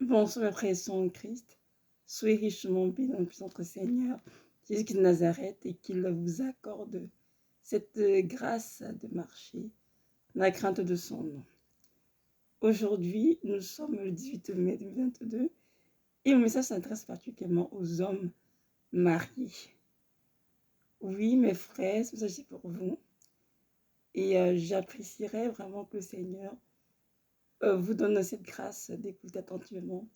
Bonsoir, mes frères et sœurs en Christ. Soyez richement bénis dans le puissant notre Seigneur, Jésus-Christ de Nazareth, et qu'il vous accorde cette grâce de marcher dans la crainte de son nom. Aujourd'hui, nous sommes le 18 mai 2022 et mon message s'adresse particulièrement aux hommes mariés. Oui, mes frères, ce message c'est pour vous. Et j'apprécierais vraiment que le Seigneur vous donne cette grâce d'écouter attentivement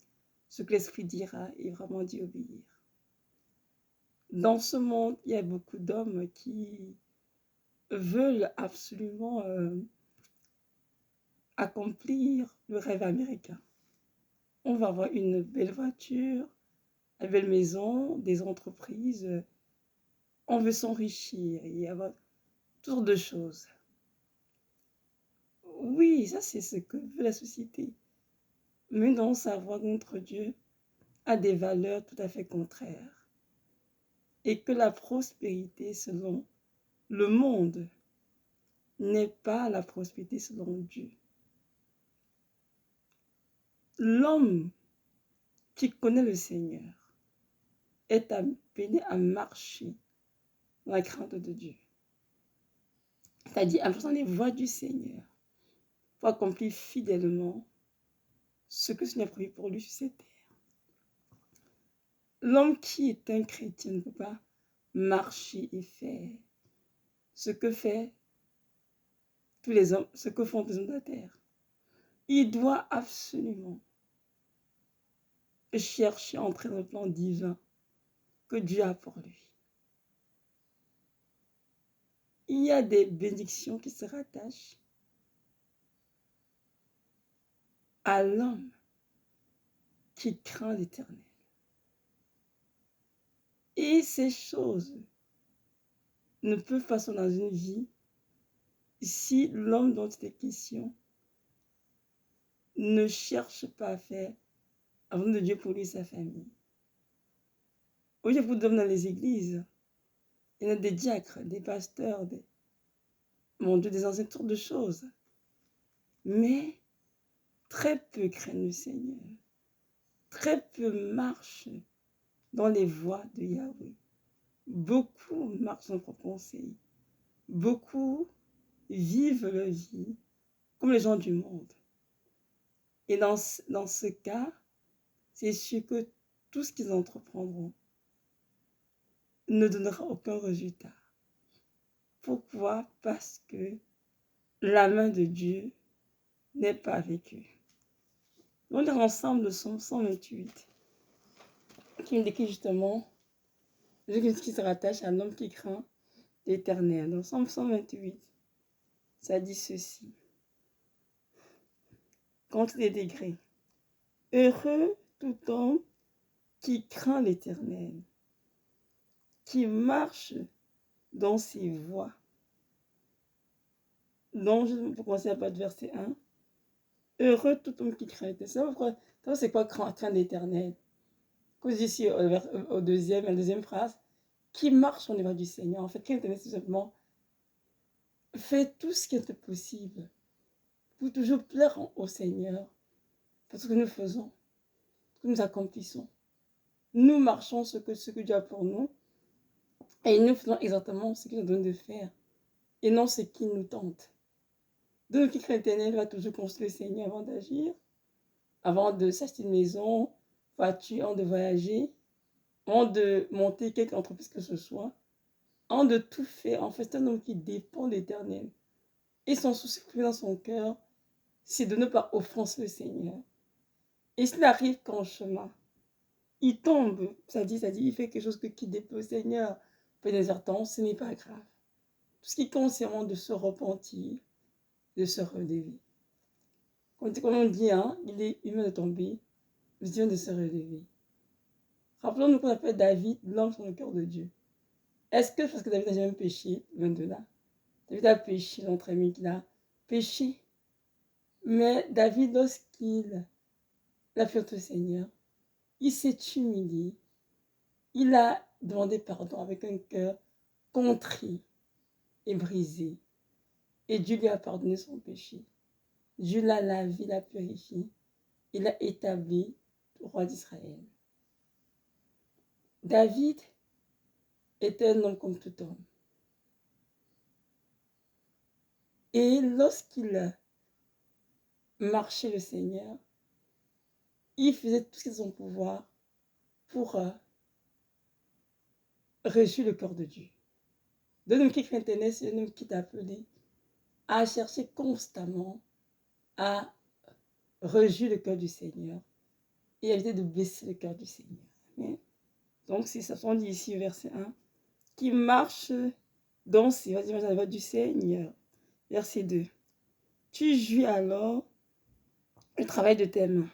ce que l'Esprit dira et vraiment d'y obéir. Dans ce monde, il y a beaucoup d'hommes qui veulent absolument accomplir le rêve américain. On va avoir une belle voiture, une belle maison, des entreprises. On veut s'enrichir et avoir toutes sortes de choses. Oui, ça c'est ce que veut la société. Mais dans sa voie, notre Dieu a des valeurs tout à fait contraires. Et que la prospérité selon le monde n'est pas la prospérité selon Dieu. L'homme qui connaît le Seigneur est appelé à marcher dans la crainte de Dieu. C'est-à-dire à marcher dans les voies du Seigneur pour accomplir fidèlement ce que le Seigneur a prévu pour lui sur cette terre. L'homme qui est un chrétien ne peut pas marcher et faire ce que font tous les hommes de la terre. Il doit absolument chercher à entrer dans le plan divin que Dieu a pour lui. Il y a des bénédictions qui se rattachent à l'homme qui craint l'Éternel. Et ces choses ne peuvent pas se faire dans une vie si l'homme dont il est question ne cherche pas à faire avant de Dieu pour lui et sa famille. Aujourd'hui, vous devez dans les églises, il y a des diacres, des pasteurs, des anciens tours de choses. Mais très peu craignent le Seigneur. Très peu marchent dans les voies de Yahweh. Beaucoup marchent dans leur conseil. Beaucoup vivent leur vie comme les gens du monde. Et dans ce cas, c'est sûr que tout ce qu'ils entreprendront ne donnera aucun résultat. Pourquoi? Parce que la main de Dieu n'est pas avec eux. On lire ensemble le psaume 128, qui me décrit justement ce qui se rattache à l'homme qui craint l'Éternel. Dans le psaume 128, ça dit ceci. Contre les degrés. Heureux tout homme qui craint l'Éternel, qui marche dans ses voies. Donc, je vais commencer à partir du verset 1. Heureux tout homme qui craint l'Éternel. C'est quoi craindre l'Éternel? Cause ici à la deuxième phrase, qui marche dans les voies du Seigneur. En fait, craindre l'Éternel, c'est simplement fais tout ce qui est possible pour toujours plaire au Seigneur pour ce que nous faisons, ce que nous accomplissons. Nous marchons ce que Dieu a pour nous et nous faisons exactement ce qu'il nous donne de faire et non ce qui nous tente. Donc, qui craint l'Éternel va toujours consulter le Seigneur avant d'agir, avant de s'acheter une maison, voiture, avant de voyager, avant de monter quelque entreprise que ce soit, avant de tout faire. En fait, c'est un homme qui dépend de l'Éternel. Et son souci dans son cœur, c'est de ne pas offenser le Seigneur. Et s'il arrive qu'en chemin, il tombe, ça dit, il fait quelque chose qui déplaît au Seigneur, pour des inadvertance, ce n'est pas grave. Tout ce qui compte, c'est vraiment de se repentir, de se relever. Comme on dit, hein, il est humain de tomber, mais Dieu de se relever. Rappelons-nous qu'on appelle David l'homme sur le cœur de Dieu. Est-ce que parce que David n'a jamais péché, loin de là? David a péché, notre ami qu'il a péché. Mais David, lorsqu'il a fait au Seigneur, il s'est humilié. Il a demandé pardon avec un cœur contrit et brisé. Et Dieu lui a pardonné son péché. Dieu l'a lavé, l'a purifié. Il l'a établi roi d'Israël. David était un homme comme tout homme. Et lorsqu'il marchait le Seigneur, il faisait tout ce qui était son pouvoir pour réjouir le cœur de Dieu. De l'homme qui craint l'éternel, c'est un homme qui t'a appelé à chercher constamment à réjouir le cœur du Seigneur et éviter de blesser le cœur du Seigneur. Amen. Donc, c'est ça, on dit ici au verset 1, qui marche dans la voie du Seigneur. Verset 2. Tu jouis alors le travail de tes mains.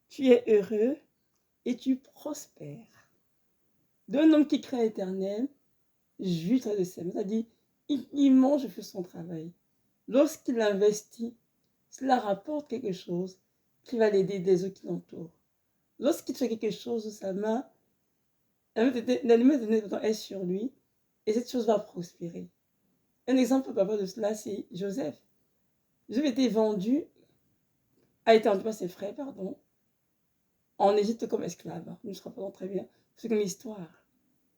Tu es heureux et tu prospères. D'un homme qui craint l'Éternel, jouit de ses mains. C'est-à-dire, il mange, fait son travail. Lorsqu'il investit, cela rapporte quelque chose qui va l'aider des autres qui l'entourent. Lorsqu'il fait quelque chose de sa main, la main de est sur lui et cette chose va prospérer. Un exemple par rapport de cela, c'est Joseph. Joseph a été vendu, a été enlevé par ses frères, en Égypte comme esclave. Je ne me rappelle pas très bien, c'est comme histoire.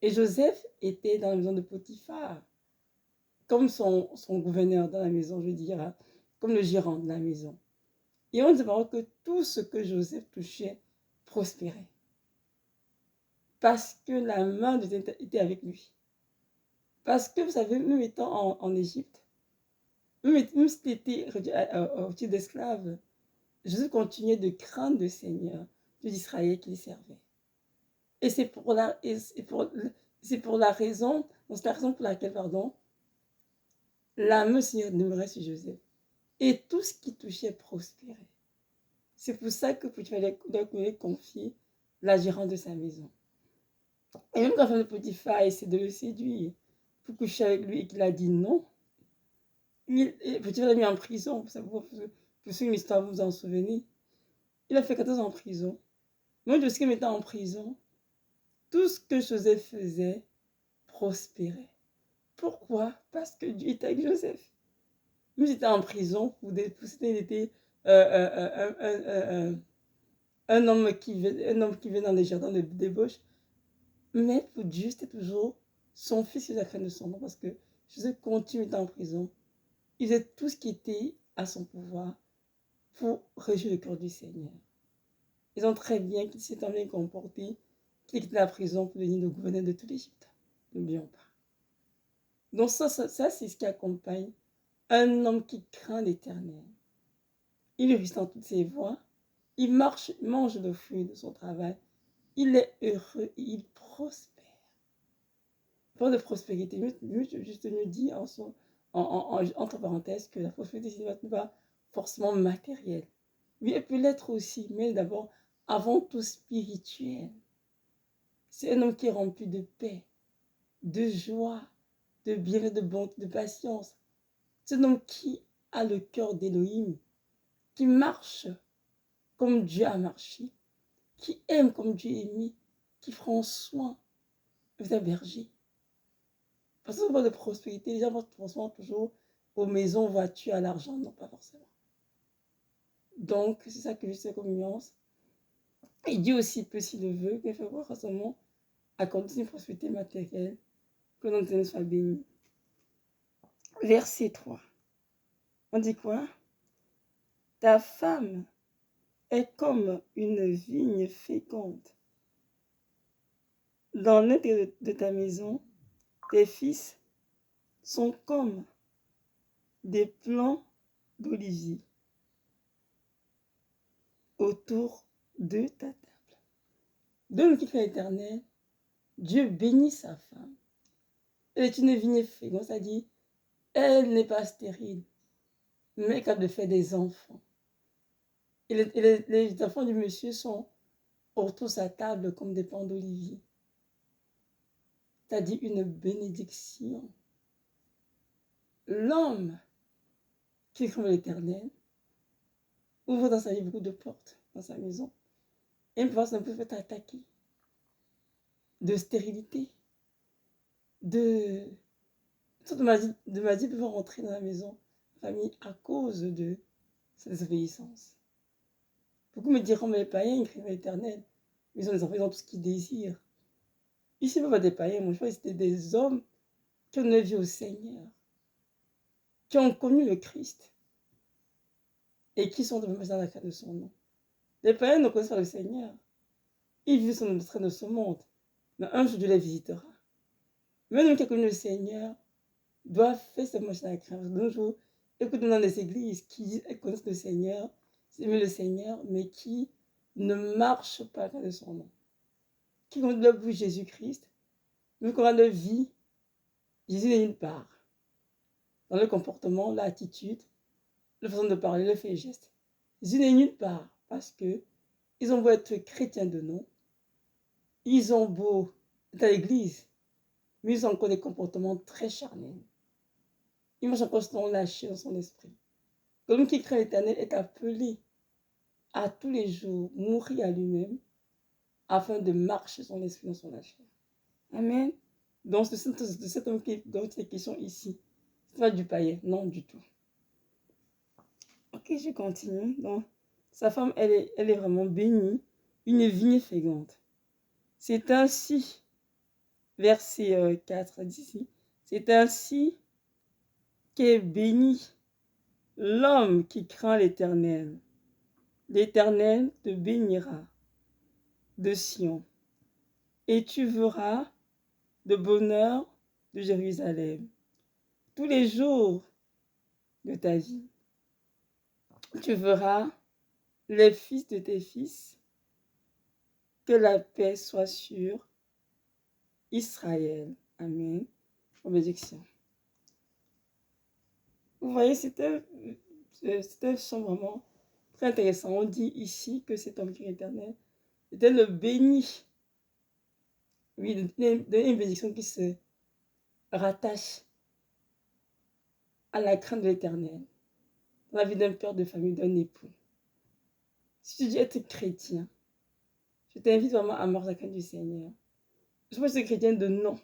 Et Joseph était dans la maison de Potiphar, comme son gouverneur dans la maison, je veux dire, comme le gérant de la maison. Et on dit que tout ce que Joseph touchait prospérait. Parce que la main de Dieu était avec lui. Parce que, vous savez, même étant en Égypte, même s'il était au titre d'esclave, Jésus continuait de craindre le Seigneur, Dieu d'Israël qui le servait. Et c'est pour la raison pour laquelle, la main du Seigneur demeurait sur Joseph. Et tout ce qui touchait prospérait. C'est pour ça que Potiphar lui confier la gérante de sa maison. Et même quand la femme de Potiphar essaie de le séduire pour coucher avec lui et qu'il a dit non, Potiphar l'a mis en prison. Pour ceux qui l'histoire, vous vous en souvenez. Il a fait 14 ans en prison. Même lorsqu'il était en prison, tout ce que Joseph faisait prospérait. Pourquoi? Parce que Dieu était avec Joseph. Même s'il était en prison, il était un homme qui vient dans les jardins de débauche. Mais pour Dieu, c'était toujours son fils qui a fait de son nom, parce que Joseph continue d'être en prison. Il faisait tout ce qui était à son pouvoir pour réjouir le cœur du Seigneur. Ils ont très bien qu'il s'est bien comporté, qu'il quitté la prison pour devenir le gouverneur de toute l'Égypte. N'oublions pas. Donc ça c'est ce qui accompagne un homme qui craint l'Éternel. Il réussit dans toutes ses voies. Il mange le fruit de son travail. Il est heureux et il prospère. Pour de prospérité, juste nous dit entre parenthèses que la prospérité n'est pas forcément matérielle. Oui, elle peut l'être aussi, mais d'abord, avant tout spirituel. C'est un homme qui est rempli de paix, de joie, de bien, de bonté, de patience. C'est un homme qui a le cœur d'Élohim, qui marche comme Dieu a marché, qui aime comme Dieu aimé, qui prend soin des bergers. Parce qu'on parle de prospérité, les gens pensent toujours aux maisons, aux voitures, à l'argent. Non, pas forcément. Donc, c'est ça que je sais comme nuance. Et Dieu aussi peut, s'il le veut, qu'il fait voir seulement accorder une prospérité matérielle, que notre soit béni. Verset 3. On dit quoi? Ta femme est comme une vigne féconde. Dans l'intérieur de ta maison, tes fils sont comme des plants d'olivier autour de ta table. De nous qui fait l'éternel, Dieu bénit sa femme. Elle est une vigne féconde, c'est-à-dire, elle n'est pas stérile, mais elle est capable de faire des enfants. Et les enfants du monsieur sont autour de sa table comme des plants d'olivier. C'est-à-dire une bénédiction. L'homme qui craint l'Éternel ouvre dans sa vie beaucoup de portes dans sa maison. Et une fois, ça ne peut être attaqué de stérilité, de maladie peuvent rentrer dans la maison, famille, à cause de cette désobéissance. Beaucoup me diront, mais les païens, ils crient l'éternel. Ils ont des enfants, ils ont tout ce qu'ils désirent. Ici, pas des païens, moi, je crois que c'était des hommes qui ont une vie au Seigneur, qui ont connu le Christ et qui sont devenus dans la crainte de son nom. Les païens ne connaissent pas le Seigneur. Ils vivent sur le train de ce monde. Mais un jour, Dieu les visitera. Même qui a connu le Seigneur doit faire ce marche dans la crainte. De nos jours, écoute-nous dans les églises qui disent qu'elles connaissent le Seigneur, c'est aimer le Seigneur, mais qui ne marchent pas de son nom. Qui ont leur bouche Jésus-Christ, mais qu'on a leur vie, Jésus n'est nulle part. Dans le comportement, l'attitude, la façon de parler, le fait et geste. Jésus n'est nulle part parce que ils ont beau être chrétiens de nom, ils ont beau être à l'église, mais ils ont encore des comportements très charnels. Ils marchent encore dans la chair, dans son esprit. L'homme qui craint l'Éternel est appelé à tous les jours mourir à lui-même afin de marcher son esprit dans son chair. Amen. Donc, de cet homme dont il est question ici, ce n'est pas du païen, non du tout. Ok, je continue. Donc, sa femme, elle est vraiment bénie, une vigne fégante. C'est ainsi, verset 4 d'ici, c'est ainsi qu'est béni l'homme qui craint l'Éternel. L'Éternel te bénira de Sion, et tu verras le bonheur de Jérusalem tous les jours de ta vie. Tu verras les fils de tes fils, que la paix soit sur Israël. Amen. En bénédiction. Vous voyez, c'est un chant vraiment très intéressant. On dit ici que cet homme qui est éternel était le béni. Oui, une bénédiction qui se rattache à la crainte de l'Éternel, dans la vie d'un père de famille, d'un époux. Si tu dis être chrétien, je t'invite vraiment à marcher la crainte du Seigneur. Je pense que c'est chrétien de nom.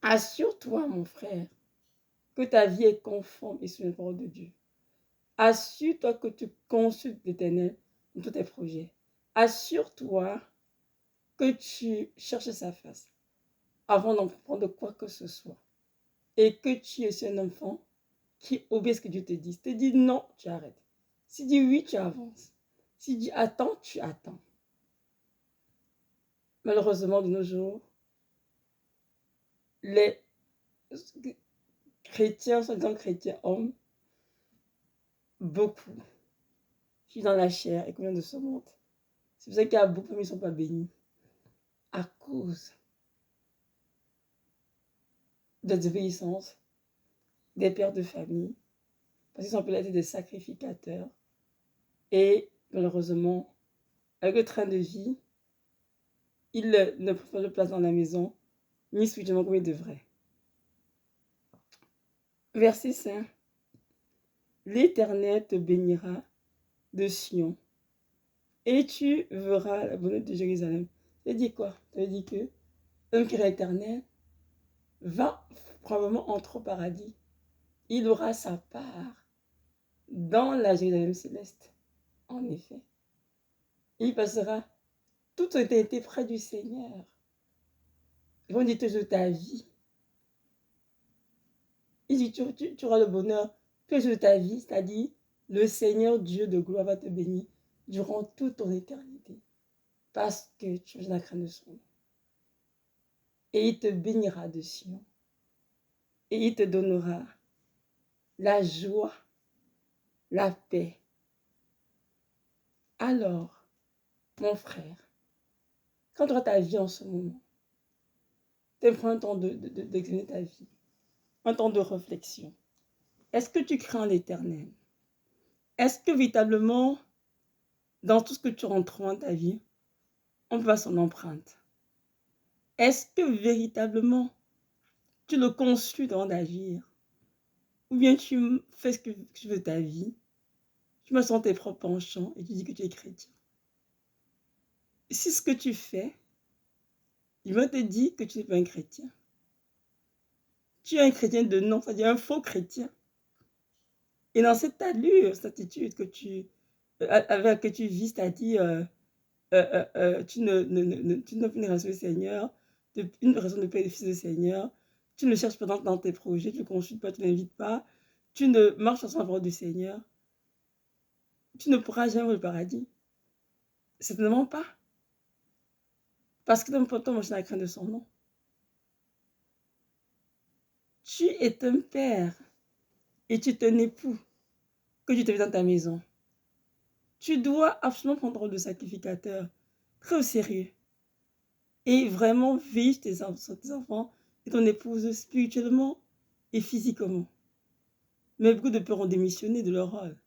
Assure-toi, mon frère, que ta vie est conforme et sous la parole de Dieu. Assure-toi que tu consultes l'Éternel dans tous tes projets. Assure-toi que tu cherches sa face avant d'entreprendre quoi que ce soit. Et que tu es un enfant qui obéit à ce que Dieu te dit. Si tu dis non, tu arrêtes. Si tu dis oui, tu avances. Si tu dis attends, tu attends. Malheureusement, de nos jours, les chrétiens, soi-disant chrétiens hommes, beaucoup, qui sont dans la chair et qui viennent de ce monde. C'est pour ça qu'il y a beaucoup qui ne sont pas bénis. À cause de la désobéissance des pères de famille, parce qu'ils sont appelés à être des sacrificateurs. Et malheureusement, avec le train de vie, ils ne prennent pas de place dans la maison, ni spirituellement comme ils devraient. Verset 5. L'Éternel te bénira de Sion, et tu verras la bonheur de Jérusalem. Ça dit quoi? Ça dit que l'homme qui est l'Éternel va probablement entrer au paradis. Il aura sa part dans la Jérusalem céleste. En effet. Il passera toute son éternité près du Seigneur. Ils vont dire toujours ta vie. Il dit tu auras le bonheur tous les jours de ta vie, c'est-à-dire le Seigneur Dieu de gloire va te bénir durant toute ton éternité. Parce que tu es dans la crainte de son nom. Et il te bénira de Sion. Et il te donnera la joie, la paix. Alors, mon frère, quand tu auras ta vie en ce moment, tu prends un temps d'examiner ta vie, un temps de réflexion. Est-ce que tu crains l'Éternel? Est-ce que véritablement, dans tout ce que tu rentres dans ta vie, on voit son empreinte? Est-ce que véritablement, tu le consultes avant d'agir? Ou bien tu fais ce que tu veux de ta vie, tu me sens tes propres penchants et tu dis que tu es chrétien? Si ce que tu fais, il va te dire que tu n'es pas un chrétien. Tu es un chrétien de nom, c'est-à-dire un faux chrétien. Et dans cette allure, cette attitude que tu avec laquelle tu vis, c'est-à-dire tu n'as plus une relation au Seigneur, une raison de paix et fils du Seigneur, tu ne cherches pas dans tes projets, tu ne consultes pas, tu n'invites pas, tu ne marches pas sans la parole du Seigneur, tu ne pourras jamais voir le paradis. Certainement pas. Parce que ton marche dans la crainte de son nom. Tu es un père et tu es un époux que tu te mets dans ta maison. Tu dois absolument prendre le rôle de sacrificateur très au sérieux et vraiment veiller sur tes enfants et ton épouse spirituellement et physiquement. Mais beaucoup de pères ont démissionné de leur rôle.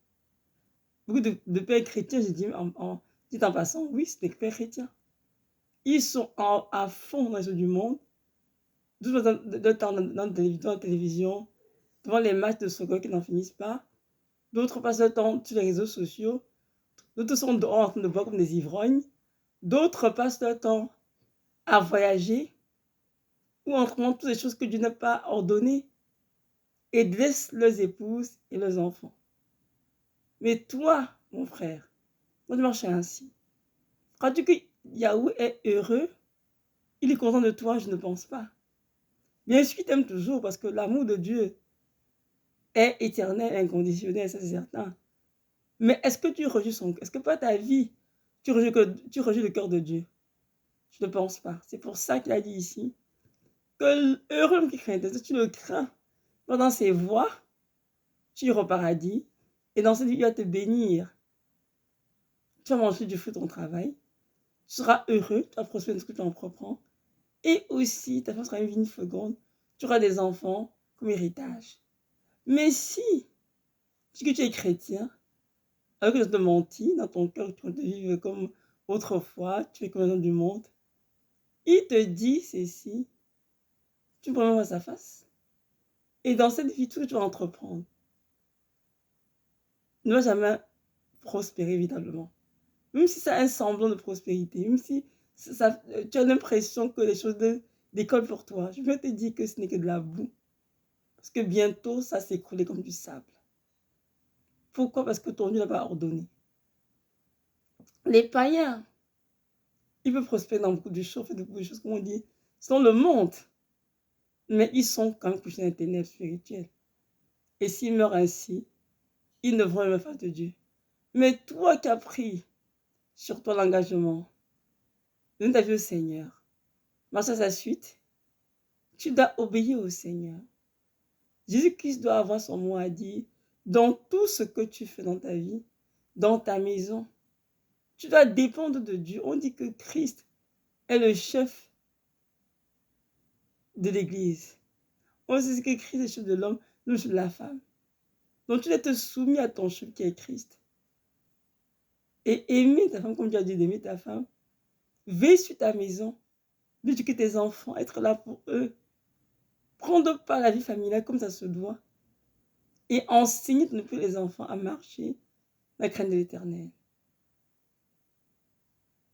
Beaucoup de pères chrétiens, j'ai dit en passant, oui, c'est des pères chrétiens. Ils sont à fond dans les choses du monde, tout le temps dans la télévision, devant les matchs de soccer qui n'en finissent pas. D'autres passent le temps sur les réseaux sociaux. D'autres sont dehors en train de boire comme des ivrognes. D'autres passent leur temps à voyager ou en trouvant toutes les choses que Dieu n'a pas ordonnées et laissent leurs épouses et leurs enfants. Mais toi, mon frère, quand tu marches ainsi, crois-tu que Yahweh est heureux? Il est content de toi? Je ne pense pas. Bien sûr qu'il t'aime toujours parce que l'amour de Dieu est éternel, inconditionnel, ça c'est certain. Mais est-ce que tu rejets son cœur? Est-ce que par ta vie, tu rejets le cœur de Dieu? Je ne pense pas. C'est pour ça qu'il a dit ici que heureux l'homme qui craint, tu le crains. Dans ses voies, tu iras au paradis et dans cette vie, il va te bénir. Tu vas manger du fruit de ton travail. Tu seras heureux, tu vas prospérer dans ce que tu entreprends. Et aussi, ta femme sera une vigne féconde. Tu auras des enfants comme héritage. Mais si tu dis que tu es chrétien, alors que tu te mentis dans ton cœur, tu vas te vivre comme autrefois, tu es comme un homme du monde, il te dit ceci, tu ne pourras même voir sa face. Et dans cette vie, tout ce que tu vas entreprendre ne va jamais prospérer véritablement. Même si ça a un semblant de prospérité, même si tu as l'impression que les choses décollent pour toi, je vais te dire que ce n'est que de la boue. Parce que bientôt, ça s'écroulait comme du sable. Pourquoi? Parce que ton Dieu n'a pas ordonné. Les païens, ils peuvent prospérer dans beaucoup de choses, faire beaucoup de choses, comme on dit, selon le monde. Mais ils sont quand même couchés dans les ténèbres spirituelles. Et s'ils meurent ainsi, ils ne vont jamais faire de Dieu. Mais toi qui as pris sur toi l'engagement de donner ta vie au Seigneur, marche à sa suite, tu dois obéir au Seigneur. Jésus-Christ doit avoir son mot à dire dans tout ce que tu fais dans ta vie, dans ta maison. Tu dois dépendre de Dieu. On dit que Christ est le chef de l'Église. On sait que Christ est le chef de l'homme, le chef de la femme. Donc tu dois être soumis à ton chef qui est Christ. Et aimer ta femme comme Dieu a dit d'aimer ta femme. Veille sur ta maison, d'éduquer tes enfants, être là pour eux. Prendre part à la vie familiale comme ça se doit. Et enseigner depuis les enfants à marcher la crainte de l'Éternel.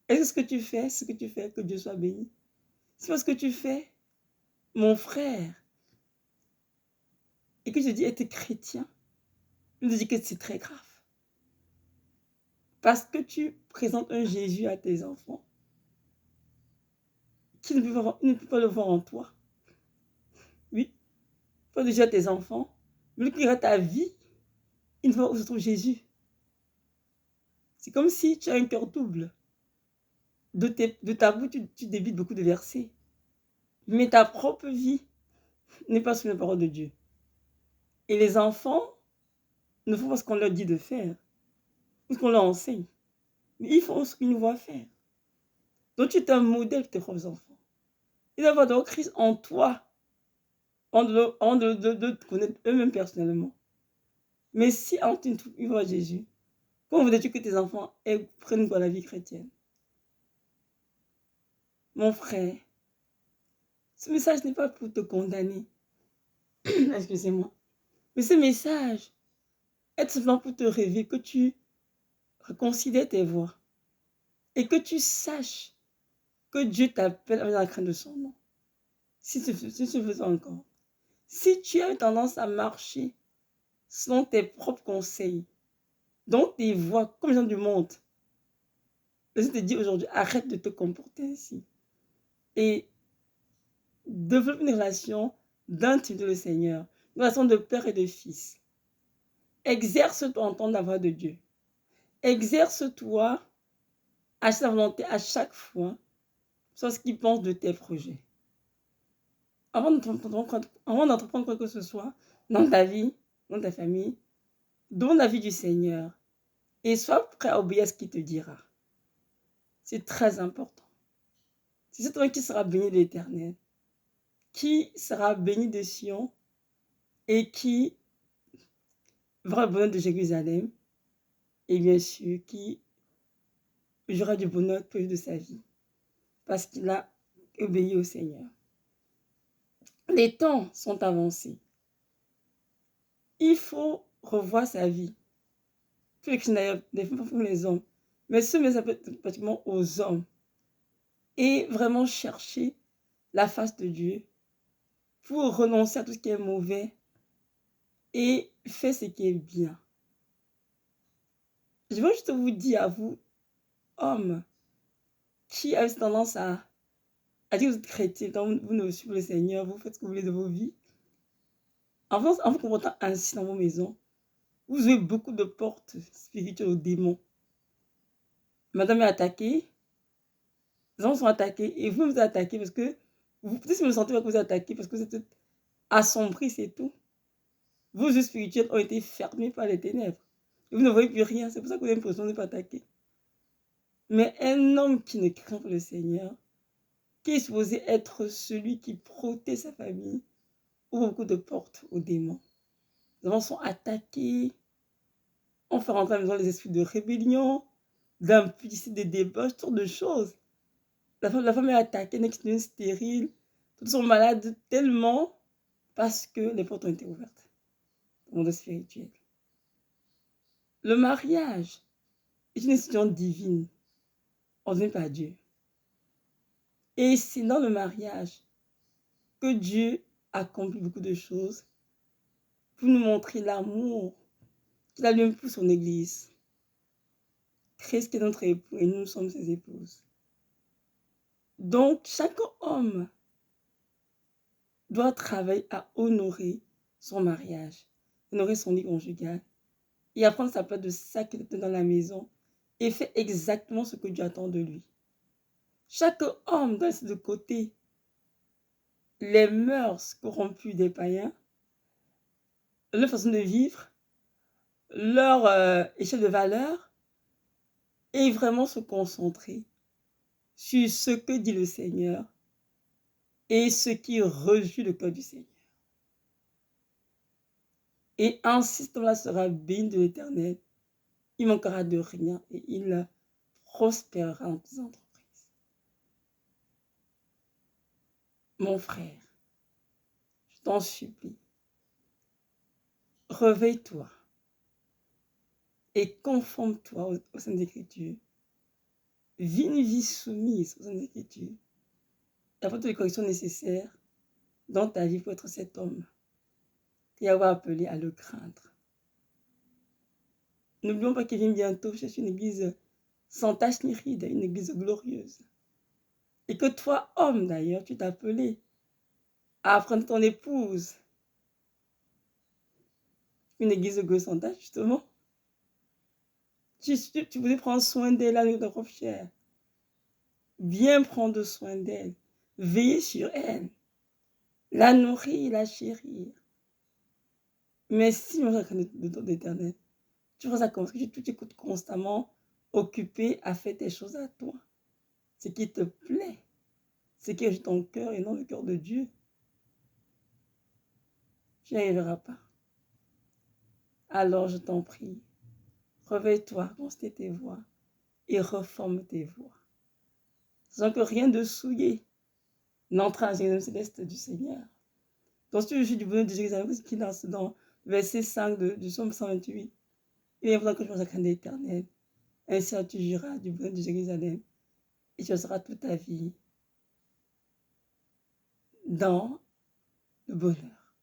Est-ce que ce que tu fais, que Dieu soit béni? C'est parce que tu fais, mon frère, et que je dis être chrétien, je te dis que c'est très grave. Parce que tu présentes un Jésus à tes enfants qui ne peut pas le voir en toi. Oui, pas déjà tes enfants, mais qui ira ta vie, il ne voit où se trouve Jésus. C'est comme si tu as un cœur double. De ta bouche, tu débites beaucoup de versets. Mais ta propre vie n'est pas sous la parole de Dieu. Et les enfants ne font pas ce qu'on leur dit de faire, ou ce qu'on leur enseigne. Mais ils font ce qu'ils nous voient faire. Donc tu es un modèle pour tes propres enfants. Ils doivent avoir donc Christ en toi, en de te connaître eux-mêmes personnellement. Mais si en tu vois Jésus, comment voudrais-tu que tes enfants prennent pour la vie chrétienne? Mon frère, ce message n'est pas pour te condamner. Excusez-moi. Mais ce message est simplement pour te réveiller, que tu reconsidères tes voies et que tu saches que Dieu t'appelle avec la crainte de son nom. Si tu fais encore. Si tu as tendance à marcher selon tes propres conseils, dans tes voies, comme les gens du monde. Je te dis aujourd'hui, arrête de te comporter ainsi. Et développe une relation d'intimité avec le Seigneur, une relation de père et de fils. Exerce-toi en entendre la voix de Dieu. Exerce-toi à sa volonté à chaque fois sur ce qu'il pense de tes projets. Avant d'entreprendre quoi que ce soit dans ta vie, dans ta famille, donne la vie du Seigneur et sois prêt à obéir à ce qu'il te dira. C'est très important. C'est toi qui sera béni de l'Éternel, qui sera béni de Sion et qui verra le bonheur de Jérusalem et bien sûr qui jouera du bonheur tout de sa vie parce qu'il a obéi au Seigneur. Les temps sont avancés. Il faut revoir sa vie. Tous les chrétiens, les femmes pour les hommes, mais ce mais ça peut être pratiquement aux hommes. Et vraiment chercher la face de Dieu pour renoncer à tout ce qui est mauvais et faire ce qui est bien. Je veux juste vous dire à vous, hommes, qui avez tendance à dire que vous êtes chrétien, quand vous ne suivez le Seigneur, vous faites ce que vous voulez de vos vies. En vous comportant ainsi dans vos maisons, vous ouvrez beaucoup de portes spirituelles aux démons. Madame est attaquée, les gens sont attaqués et vous vous attaquez parce que vous peut-être me sentez que vous attaquez parce que vous êtes assombri, c'est tout. Vos yeux spirituels ont été fermés par les ténèbres. Et vous ne voyez plus rien, c'est pour ça que vous avez l'impression de ne pas attaquer. Mais un homme qui ne craint pas le Seigneur, qui est supposé être celui qui protège sa famille, ouvre beaucoup de portes aux démons. Les gens sont attaqués, on fait rentrer à la maison les esprits de rébellion, d'impudicité, des débauches, toutes sortes de choses. La femme est attaquée, elle est stérile, toutes sont malades tellement parce que les portes ont été ouvertes au monde spirituel. Le mariage est une institution divine, ordonnée par Dieu. Et c'est dans le mariage que Dieu accomplit beaucoup de choses pour nous montrer l'amour qu'il a lui-même pour son Église. Christ est notre époux et nous sommes ses épouses. Donc, chaque homme doit travailler à honorer son mariage, honorer son lit conjugal et apprendre sa place de sacralité dans la maison et faire exactement ce que Dieu attend de lui. Chaque homme doit laisser de côté les mœurs corrompues des païens, leur façon de vivre, leur échelle de valeur et vraiment se concentrer sur ce que dit le Seigneur et ce qui réjouit le cœur du Seigneur. Et ainsi, cet homme-là sera béni de l'Éternel. Il manquera de rien et il prospérera dans toutes ses entreprises. Mon frère, je t'en supplie, réveille-toi et conforme-toi aux Saintes Écritures. Vis une vie soumise aux Saintes Écritures. Et apporte les corrections nécessaires dans ta vie pour être cet homme et avoir appelé à le craindre. N'oublions pas qu'il vient bientôt chercher une église sans tache ni ride, une église glorieuse. Et que toi, homme d'ailleurs, tu t'es appelé à apprendre ton épouse une église glorieuse sans tache, justement. Tu voulais prendre soin d'elle avec ta propre chair. Bien prendre soin d'elle. Veiller sur elle. La nourrir, la chérir. Mais si on reconnaît le temps d'éternel, tu feras ça comme ça, tu t'écoutes constamment occupé à faire tes choses à toi. Ce qui te plaît. Ce qui est ton cœur et non le cœur de Dieu. Tu n'y arriveras pas. Alors je t'en prie, réveille-toi, considère tes voies et reforme tes voies. Sans que rien de souillé n'entre dans Jérusalem céleste du Seigneur. Donc si tu jouis du bonheur de Jérusalem, ce qu'il lance dans verset 5 du psaume 128, il est important que je pense à craindre l'éternel. Ainsi tu juras du bonheur de Jérusalem et tu seras toute ta vie dans le bonheur.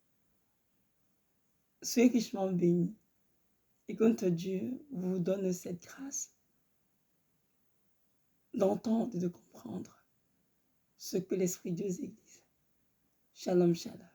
Soyez richement bénis Et quand Dieu vous donne cette grâce d'entendre et de comprendre ce que l'Esprit de Dieu exige. Shalom, shalom.